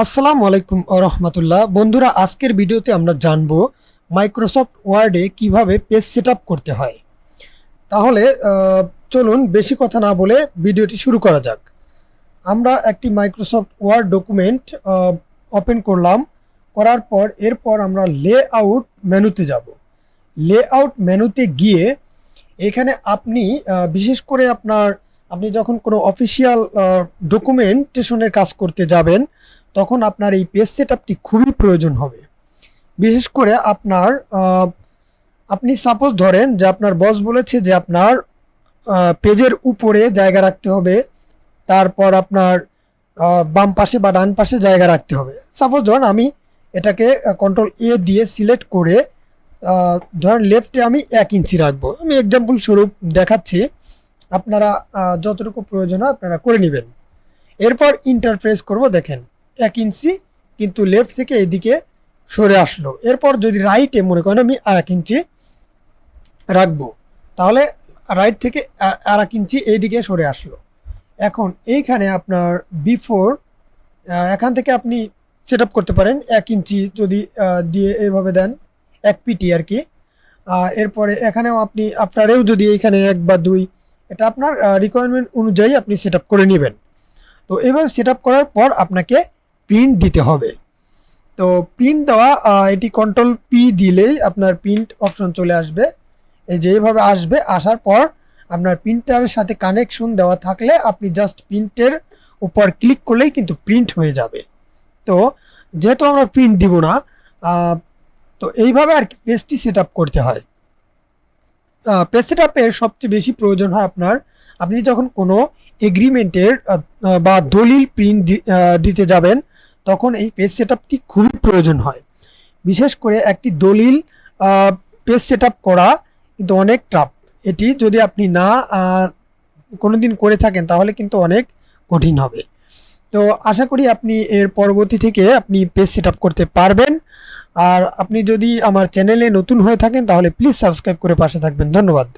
আসসালামু আলাইকুম রহমতুল্লাহ। বন্ধুরা, আজকের ভিডিওতে আমরা জানবো মাইক্রোসফট ওয়ার্ডে কিভাবে পেজ সেটআপ করতে হয়। তাহলে চলুন বেশি কথা না বলে ভিডিওটি শুরু করা যাক। আমরা একটি মাইক্রোসফট ওয়ার্ড ডকুমেন্ট ওপেন করলাম। করার পর এরপর আমরা লেআউট মেনুতে যাব। লেআউট মেনুতে গিয়ে এখানে আপনি বিশেষ করে আপনি যখন কোনো অফিসিয়াল ডকুমেন্টেশনের কাজ করতে যাবেন তখন আপনার এই পেজ সেটআপটি খুবই প্রয়োজন হবে। বিশেষ করে আপনি সাপোজ ধরেন যে আপনার বস বলেছে যে আপনার পেজের উপরে জায়গা রাখতে হবে, তারপর আপনার বাম পাশে বা ডান পাশে জায়গা রাখতে হবে। সাপোজ ধরেন আমি এটাকে কন্ট্রোল এ দিয়ে সিলেক্ট করে ধরেন লেফটে আমি 1 ইঞ্চি রাখবো। আমি এক্সাম্পল স্বরূপ দেখাচ্ছি, আপনারা যতটুকু প্রয়োজন হয় আপনারা করে নেবেন। এরপর ইন্টারপ্রেস করব, দেখেন 1 ইঞ্চি কিন্তু লেফট থেকে এদিকে সরে আসলো। এরপর যদি রাইটে মনে করেন আমি 1 ইঞ্চি রাখবো, তাহলে রাইট থেকে 1 ইঞ্চি এইদিকে সরে আসলো। এখন এইখানে আপনার বিফোর এখান থেকে আপনি সেট আপ করতে পারেন 1 ইঞ্চি যদি দিয়ে এইভাবে দেন 1 পিটি আর কি। এরপরে এখানেও আপনারেও যদি এখানে 1 বা 2, এটা আপনার রিকোয়ারমেন্ট অনুযায়ী আপনি সেট আপ করে নেবেন। তো এইভাবে সেট আপ করার পর আপনাকে প্রিন্ট দিতে হবে। তো প্রিন্ট দেওয়া এটি কন্ট্রোল পি দিলেই আপনার প্রিন্ট অপশন চলে আসবে। এই যে এইভাবে আসবে, আসার পর আপনার প্রিন্টারের সাথে কানেকশন দেওয়া থাকলে আপনি জাস্ট প্রিন্টের উপর ক্লিক করলেই কিন্তু প্রিন্ট হয়ে যাবে। তো যেহেতু আমরা প্রিন্ট দিব না, তো এইভাবে আর কি পেজটি সেট আপ করতে হয়। পেজ সেট আপের সবচেয়ে বেশি প্রয়োজন হয় আপনি যখন কোনো এগ্রিমেন্টের বা দলিল প্রিন্ট দিতে যাবেন তখন এই পেজ সেট আপটি খুবই প্রয়োজন হয়। বিশেষ করে একটি দলিল পেজ সেট আপ করা কিন্তু অনেক টাফ। এটি যদি আপনি কোনোদিন করে থাকেন তাহলে কিন্তু অনেক কঠিন হবে। তো আশা করি আপনি এর পরবর্তী থেকে আপনি পেজ সেট আপ করতে পারবেন। আর আপনি যদি আমার চ্যানেলে নতুন হয়ে থাকেন তাহলে প্লিজ সাবস্ক্রাইব করে পাশে থাকবেন। ধন্যবাদ।